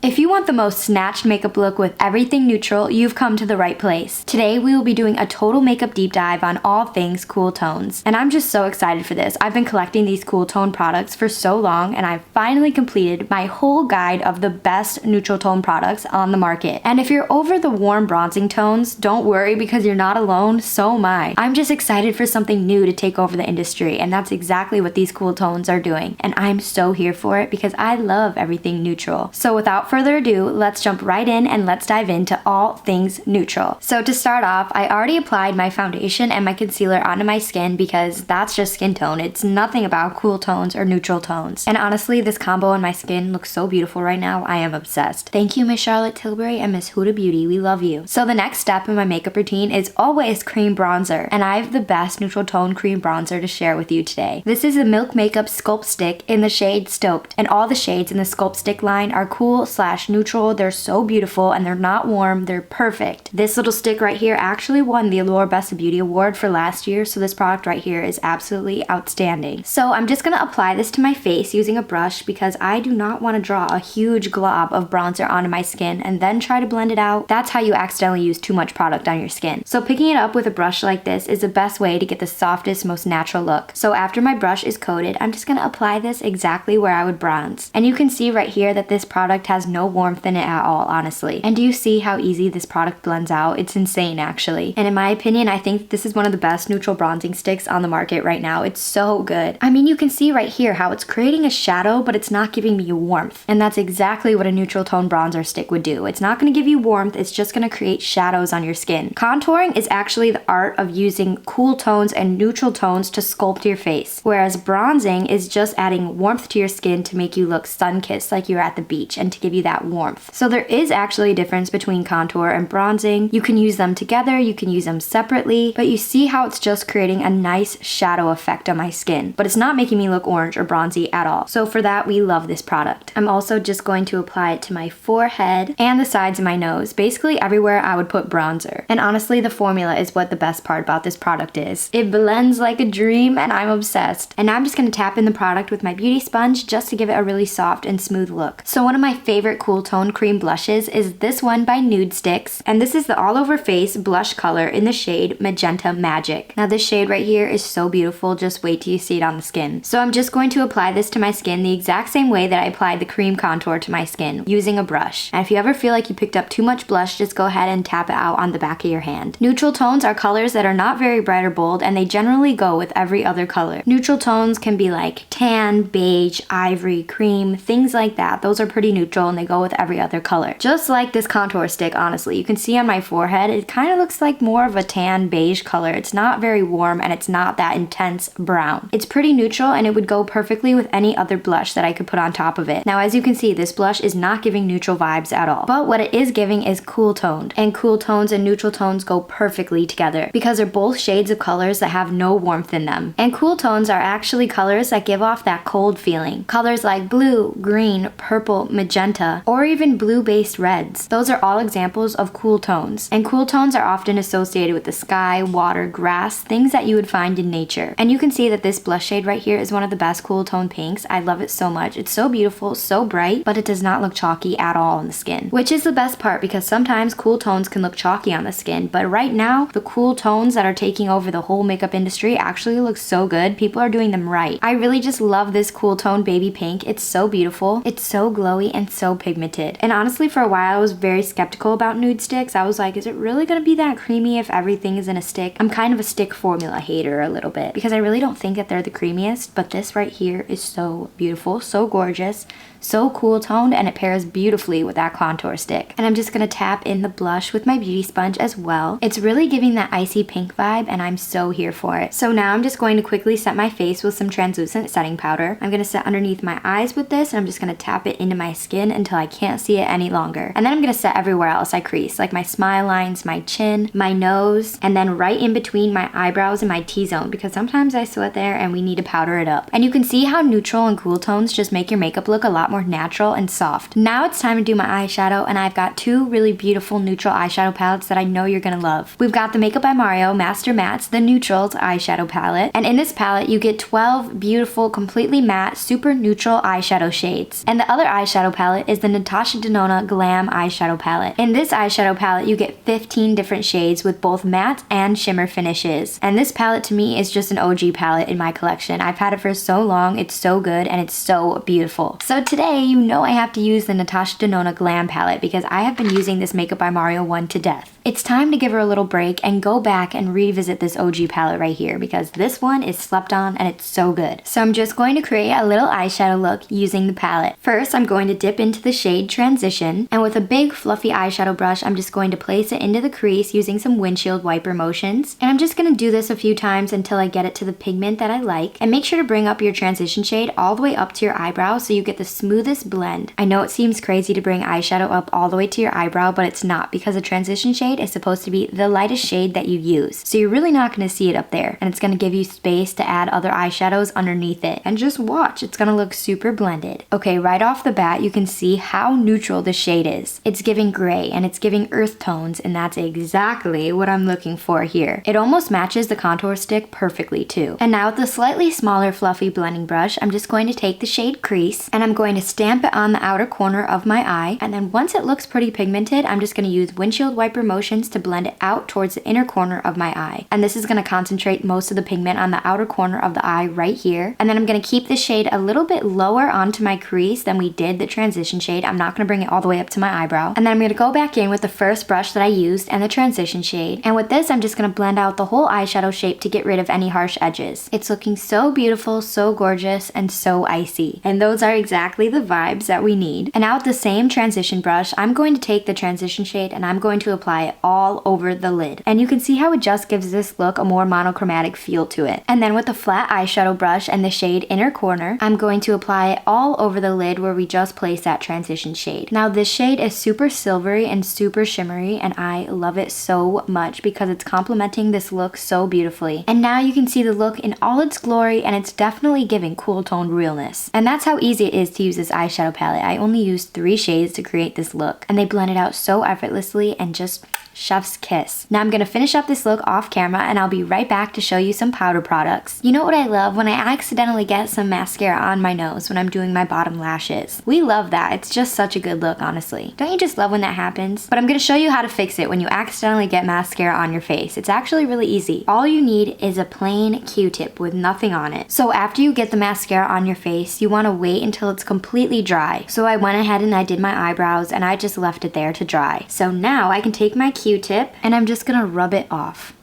If you want the most snatched makeup look with everything neutral, you've come to the right place. Today, we will be doing a total makeup deep dive on all things cool tones. And I'm just so excited for this. I've been collecting these cool tone products for so long, and I've finally completed my whole guide of the best neutral tone products on the market. And if you're over the warm bronzing tones, don't worry because you're not alone, so am I. I'm just excited for something new to take over the industry, and that's exactly what these cool tones are doing. And I'm so here for it because I love everything neutral. So without further ado, let's jump right in and let's dive into all things neutral. So to start off, I already applied my foundation and my concealer onto my skin because that's just skin tone. It's nothing about cool tones or neutral tones. And honestly, this combo on my skin looks so beautiful right now. I am obsessed. Thank you, Miss Charlotte Tilbury and Miss HUDA Beauty. We love you. So the next step in my makeup routine is always cream bronzer. And I have the best neutral tone cream bronzer to share with you today. This is the Milk Makeup Sculpt Stick in the shade Stoked. And all the shades in the Sculpt Stick line are cool/neutral. They're so beautiful and they're not warm. They're perfect. This little stick right here actually won the Allure Best of Beauty Award for last year, so this product right here is absolutely outstanding. So I'm just gonna apply this to my face using a brush because I do not want to draw a huge glob of bronzer onto my skin and then try to blend it out. That's how you accidentally use too much product on your skin. So picking it up with a brush like this is the best way to get the softest, most natural look. So after my brush is coated, I'm just gonna apply this exactly where I would bronze. And you can see right here that this product has no warmth in it at all, honestly. And do you see how easy this product blends out? It's insane, actually. And in my opinion, I think this is one of the best neutral bronzing sticks on the market right now. It's so good. I mean, you can see right here how it's creating a shadow, but it's not giving me warmth. And that's exactly what a neutral tone bronzer stick would do. It's not going to give you warmth, it's just going to create shadows on your skin. Contouring is actually the art of using cool tones and neutral tones to sculpt your face, whereas bronzing is just adding warmth to your skin to make you look sun-kissed like you're at the beach and to give you that warmth. So there is actually a difference between contour and bronzing. You can use them together, you can use them separately, but you see how it's just creating a nice shadow effect on my skin, but it's not making me look orange or bronzy at all. So for that, we love this product. I'm also just going to apply it to my forehead and the sides of my nose, basically everywhere I would put bronzer. And honestly, the formula is what the best part about this product is. It blends like a dream and I'm obsessed. And now I'm just gonna tap in the product with my beauty sponge just to give it a really soft and smooth look. So one of my favorite cool tone cream blushes is this one by NUDESTIX, and this is the all over face blush color in the shade Magenta Magic. Now this shade right here is so beautiful, just wait till you see it on the skin. So I'm just going to apply this to my skin the exact same way that I applied the cream contour to my skin, using a brush. And if you ever feel like you picked up too much blush, just go ahead and tap it out on the back of your hand. Neutral tones are colors that are not very bright or bold, and they generally go with every other color. Neutral tones can be like tan, beige, ivory, cream, things like that. Those are pretty neutral and they go with every other color. Just like this contour stick, honestly. You can see on my forehead, it kind of looks like more of a tan beige color. It's not very warm and it's not that intense brown. It's pretty neutral and it would go perfectly with any other blush that I could put on top of it. Now, as you can see, this blush is not giving neutral vibes at all. But what it is giving is cool toned. And cool tones and neutral tones go perfectly together because they're both shades of colors that have no warmth in them. And cool tones are actually colors that give off that cold feeling. Colors like blue, green, purple, magenta, or even blue-based reds. Those are all examples of cool tones. And cool tones are often associated with the sky, water, grass, things that you would find in nature. And you can see that this blush shade right here is one of the best cool tone pinks. I love it so much. It's so beautiful, so bright, but it does not look chalky at all on the skin. Which is the best part because sometimes cool tones can look chalky on the skin, but right now, the cool tones that are taking over the whole makeup industry actually look so good. People are doing them right. I really just love this cool tone baby pink. It's so beautiful. It's so glowy and so pigmented. And honestly, for a while, I was very skeptical about NUDESTIX. I was like, is it really gonna be that creamy if everything is in a stick? I'm kind of a stick formula hater a little bit because I really don't think that they're the creamiest, but this right here is so beautiful, so gorgeous, so cool toned, and it pairs beautifully with that contour stick. And I'm just gonna tap in the blush with my beauty sponge as well. It's really giving that icy pink vibe and I'm so here for it. So now I'm just going to quickly set my face with some translucent setting powder. I'm gonna set underneath my eyes with this and I'm just gonna tap it into my skin until I can't see it any longer. And then I'm gonna set everywhere else I crease, like my smile lines, my chin, my nose, and then right in between my eyebrows and my T-zone because sometimes I sweat there and we need to powder it up. And you can see how neutral and cool tones just make your makeup look a lot lot more natural and soft. Now it's time to do my eyeshadow, and I've got two really beautiful neutral eyeshadow palettes that I know you're gonna love. We've got the Makeup by Mario Master Mattes, the Neutrals eyeshadow palette, and in this palette you get 12 beautiful, completely matte, super neutral eyeshadow shades. And the other eyeshadow palette is the Natasha Denona Glam eyeshadow palette. In this eyeshadow palette you get 15 different shades with both matte and shimmer finishes. And this palette to me is just an OG palette in my collection. I've had it for so long, it's so good and it's so beautiful. So today you know I have to use the Natasha Denona Glam palette because I have been using this Makeup by Mario one to death. It's time to give her a little break and go back and revisit this OG palette right here because this one is slept on and it's so good. So I'm just going to create a little eyeshadow look using the palette. First, I'm going to dip into the shade Transition, and with a big fluffy eyeshadow brush, I'm just going to place it into the crease using some windshield wiper motions. And I'm just going to do this a few times until I get it to the pigment that I like. And make sure to bring up your transition shade all the way up to your eyebrow so you get the smoothest blend. I know it seems crazy to bring eyeshadow up all the way to your eyebrow, but it's not, because a transition shade is supposed to be the lightest shade that you use. So you're really not going to see it up there, and it's going to give you space to add other eyeshadows underneath it. And just watch, it's going to look super blended. Okay, right off the bat you can see how neutral the shade is. It's giving gray and it's giving earth tones, and that's exactly what I'm looking for here. It almost matches the contour stick perfectly too. And now with the slightly smaller fluffy blending brush, I'm just going to take the shade Crease and I'm going to stamp it on the outer corner of my eye, and then once it looks pretty pigmented, I'm just going to use windshield wiper motions to blend it out towards the inner corner of my eye. And this is going to concentrate most of the pigment on the outer corner of the eye right here. And then I'm going to keep the shade a little bit lower onto my crease than we did the transition shade. I'm not going to bring it all the way up to my eyebrow. And then I'm going to go back in with the first brush that I used and the transition shade. And with this, I'm just going to blend out the whole eyeshadow shape to get rid of any harsh edges. It's looking so beautiful, so gorgeous, and so icy. And those are exactly the vibes that we need. And now with the same transition brush, I'm going to take the transition shade and I'm going to apply it all over the lid. And you can see how it just gives this look a more monochromatic feel to it. And then with the flat eyeshadow brush and the shade Inner Corner, I'm going to apply it all over the lid where we just placed that transition shade. Now this shade is super silvery and super shimmery, and I love it so much because it's complementing this look so beautifully. And now you can see the look in all its glory, and it's definitely giving cool toned realness. And that's how easy it is to use this eyeshadow palette. I only used 3 shades to create this look, and they blend it out so effortlessly and just chef's kiss. Now I'm gonna finish up this look off camera and I'll be right back to show you some powder products. You know what I love? When I accidentally get some mascara on my nose when I'm doing my bottom lashes. We love that. It's just such a good look, honestly. Don't you just love when that happens? But I'm gonna show you how to fix it when you accidentally get mascara on your face. It's actually really easy. All you need is a plain Q-tip with nothing on it. So after you get the mascara on your face, you wanna wait until it's completely dry. So I went ahead and I did my eyebrows and I just left it there to dry. So now I can take my Q-tip and I'm just gonna rub it off.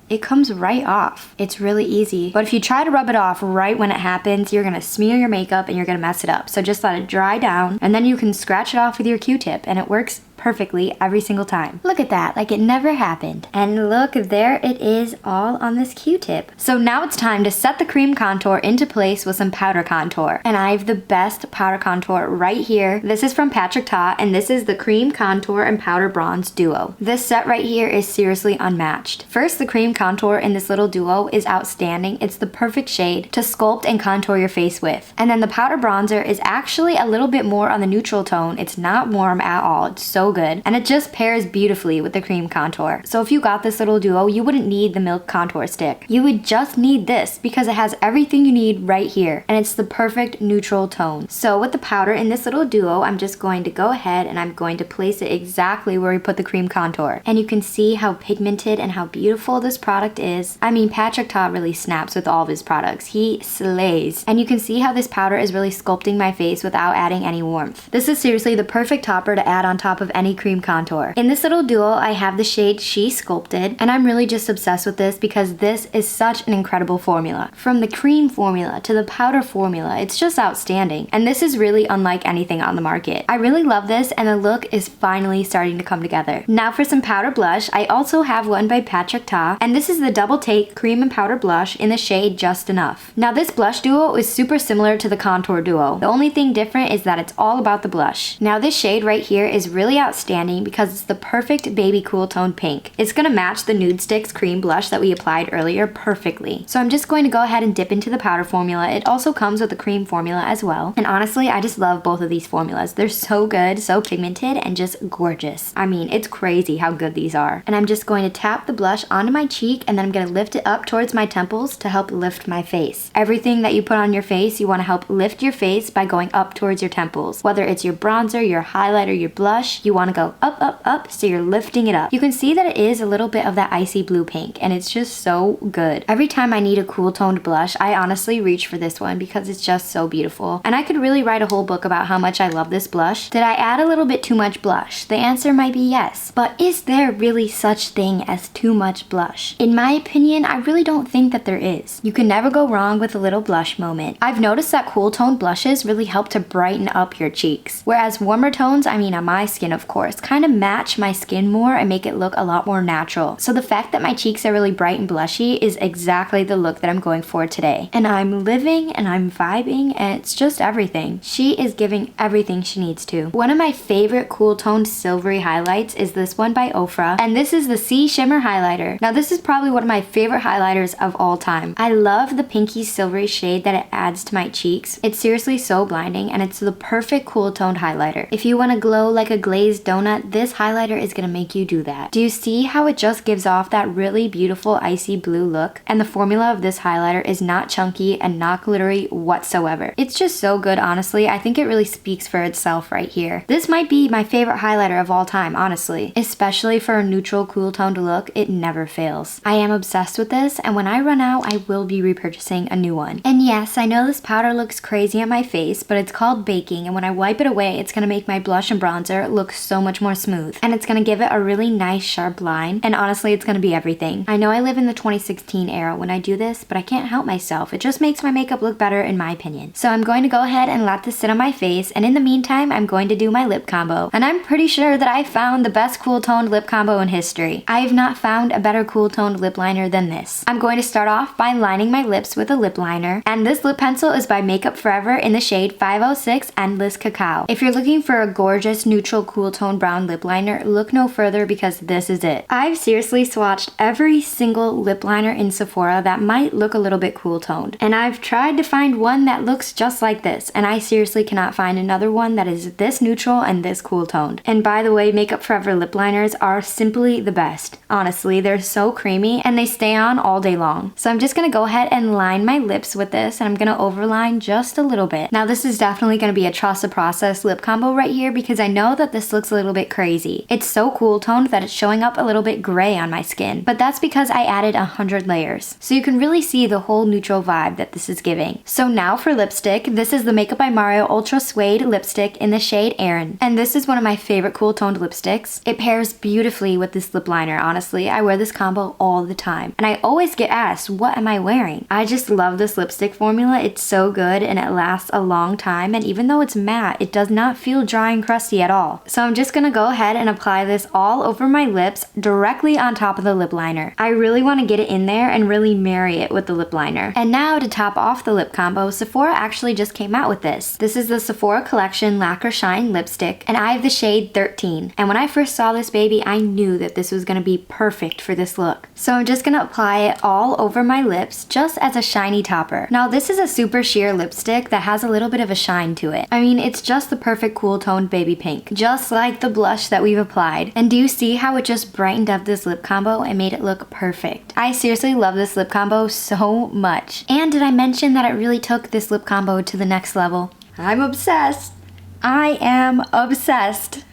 It comes right off. It's really easy. But if you try to rub it off right when it happens, you're gonna smear your makeup and you're gonna mess it up. So just let it dry down and then you can scratch it off with your Q-tip and it works perfectly every single time. Look at that, like it never happened. And look, there it is all on this Q-tip. So now it's time to set the cream contour into place with some powder contour. And I have the best powder contour right here. This is from Patrick Ta, and this is the Cream Contour and Powder Bronze Duo. This set right here is seriously unmatched. First, the cream contour in this little duo is outstanding. It's the perfect shade to sculpt and contour your face with. And then the powder bronzer is actually a little bit more on the neutral tone. It's not warm at all. It's so good, and it just pairs beautifully with the cream contour. So if you got this little duo, you wouldn't need the milk contour stick. You would just need this because it has everything you need right here, and it's the perfect neutral tone. So with the powder in this little duo, I'm just going to go ahead and I'm going to place it exactly where we put the cream contour. And you can see how pigmented and how beautiful this product is. I mean, Patrick Ta really snaps with all of his products. He slays. And you can see how this powder is really sculpting my face without adding any warmth. This is seriously the perfect topper to add on top of any cream contour. In this little duo, I have the shade She Sculpted, and I'm really just obsessed with this because this is such an incredible formula. From the cream formula to the powder formula, it's just outstanding. And this is really unlike anything on the market. I really love this, and the look is finally starting to come together. Now for some powder blush, I also have one by Patrick Ta, and this is the Double Take Cream and Powder Blush in the shade Just Enough. Now this blush duo is super similar to the contour duo. The only thing different is that it's all about the blush. Now this shade right here is really outstanding outstanding because it's the perfect baby cool tone pink. It's gonna match the NUDESTIX cream blush that we applied earlier perfectly. So I'm just going to go ahead and dip into the powder formula. It also comes with a cream formula as well. And honestly, I just love both of these formulas. They're so good, so pigmented, and just gorgeous. I mean, it's crazy how good these are. And I'm just going to tap the blush onto my cheek, and then I'm gonna lift it up towards my temples to help lift my face. Everything that you put on your face, you wanna help lift your face by going up towards your temples. Whether it's your bronzer, your highlighter, your blush, you wanna go up, up, up, so you're lifting it up. You can see that it is a little bit of that icy blue pink, and it's just so good. Every time I need a cool toned blush, I honestly reach for this one because it's just so beautiful. And I could really write a whole book about how much I love this blush. Did I add a little bit too much blush? The answer might be yes. But is there really such thing as too much blush? In my opinion, I really don't think that there is. You can never go wrong with a little blush moment. I've noticed that cool toned blushes really help to brighten up your cheeks. Whereas warmer tones, I mean on my skin of course, kind of match my skin more and make it look a lot more natural. So the fact that my cheeks are really bright and blushy is exactly the look that I'm going for today. And I'm living and I'm vibing and it's just everything. She is giving everything she needs to. One of my favorite cool toned silvery highlights is this one by Ofra, and this is the Sea Shimmer highlighter. Now this is probably one of my favorite highlighters of all time. I love the pinky silvery shade that it adds to my cheeks. It's seriously so blinding and it's the perfect cool toned highlighter. If you want to glow like a glazed donut, this highlighter is gonna make you do that. Do you see how it just gives off that really beautiful icy blue look? And the formula of this highlighter is not chunky and not glittery whatsoever. It's just so good, honestly. I think it really speaks for itself right here. This might be my favorite highlighter of all time, honestly. Especially for a neutral cool toned look, it never fails. I am obsessed with this, and when I run out, I will be repurchasing a new one. And yes, I know this powder looks crazy on my face, but it's called baking, and when I wipe it away, it's gonna make my blush and bronzer look so much more smooth. And it's gonna give it a really nice sharp line, and honestly, it's gonna be everything. I know I live in the 2016 era when I do this, but I can't help myself. It just makes my makeup look better in my opinion. So I'm going to go ahead and let this sit on my face, and in the meantime, I'm going to do my lip combo. And I'm pretty sure that I found the best cool toned lip combo in history. I have not found a better cool toned lip liner than this. I'm going to start off by lining my lips with a lip liner, and this lip pencil is by Makeup Forever in the shade 506 Endless Cacao. If you're looking for a gorgeous neutral cool tone brown lip liner, look no further because this is it. I've seriously swatched every single lip liner in Sephora that might look a little bit cool toned, and I've tried to find one that looks just like this, and I seriously cannot find another one that is this neutral and this cool toned. And by the way, Makeup Forever lip liners are simply the best. Honestly, they're so creamy and they stay on all day long. So I'm just gonna go ahead and line my lips with this, and I'm gonna overline just a little bit. Now this is definitely gonna be a trust the process lip combo right here because I know that this looks a little bit crazy. It's so cool toned that it's showing up a little bit gray on my skin, but that's because I added 100 layers. So you can really see the whole neutral vibe that this is giving. So now for lipstick, this is the Makeup by Mario Ultra Suede lipstick in the shade Aaron. And this is one of my favorite cool toned lipsticks. It pairs beautifully with this lip liner, honestly. I wear this combo all the time. And I always get asked, what am I wearing? I just love this lipstick formula. It's so good and it lasts a long time. And even though it's matte, it does not feel dry and crusty at all. So I'm just gonna go ahead and apply this all over my lips directly on top of the lip liner. I really want to get it in there and really marry it with the lip liner. And now to top off the lip combo, Sephora actually just came out with this. This is the Sephora Collection Lacquer Shine lipstick, and I have the shade 13. And when I first saw this baby, I knew that this was gonna be perfect for this look. So I'm just gonna apply it all over my lips just as a shiny topper. Now this is a super sheer lipstick that has a little bit of a shine to it. I mean, it's just the perfect cool toned baby pink, just like the blush that we've applied. And do you see how it just brightened up this lip combo and made it look perfect? I seriously love this lip combo so much. And did I mention that it really took this lip combo to the next level? I'm obsessed. I am obsessed.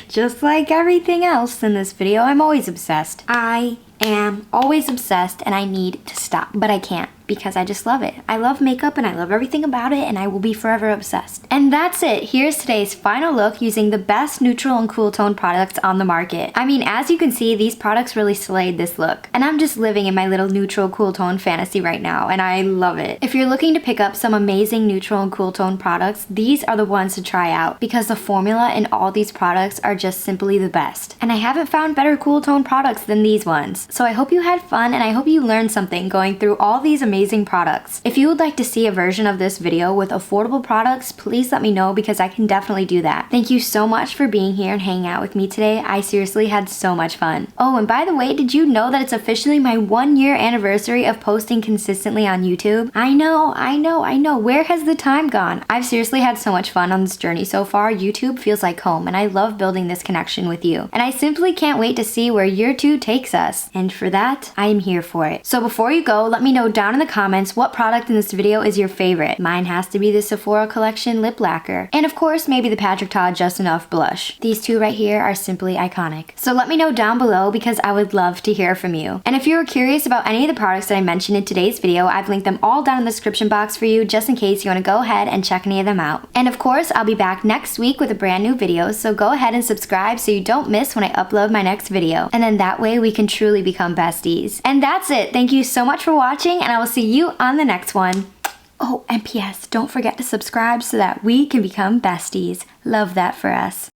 Just like everything else in this video, I'm always obsessed. I am always obsessed and I need to stop, but I can't because I just love it. I love makeup and I love everything about it and I will be forever obsessed. And that's it. Here's today's final look using the best neutral and cool tone products on the market. I mean, as you can see, these products really slayed this look. And I'm just living in my little neutral cool tone fantasy right now and I love it. If you're looking to pick up some amazing neutral and cool tone products, these are the ones to try out because the formula in all these products are just simply the best. And I haven't found better cool tone products than these ones. So I hope you had fun and I hope you learned something going through all these amazing products. If you would like to see a version of this video with affordable products, please let me know because I can definitely do that. Thank you so much for being here and hanging out with me today. I seriously had so much fun. Oh, and by the way, did you know that it's officially my 1-year anniversary of posting consistently on YouTube? I know. Where has the time gone? I've seriously had so much fun on this journey so far. YouTube feels like home and I love building this connection with you. And I simply can't wait to see where year 2 takes us. And for that, I am here for it. So before you go, let me know down in the comments what product in this video is your favorite. Mine has to be the Sephora Collection lip lacquer. And of course, maybe the Patrick Ta Just Enough blush. These two right here are simply iconic. So let me know down below because I would love to hear from you. And if you were curious about any of the products that I mentioned in today's video, I've linked them all down in the description box for you just in case you want to go ahead and check any of them out. And of course, I'll be back next week with a brand new video, so go ahead and subscribe so you don't miss when I upload my next video. And then that way we can truly become besties. And that's it. Thank you so much for watching and I will see you on the next one. Oh, and PS, don't forget to subscribe so that we can become besties. Love that for us.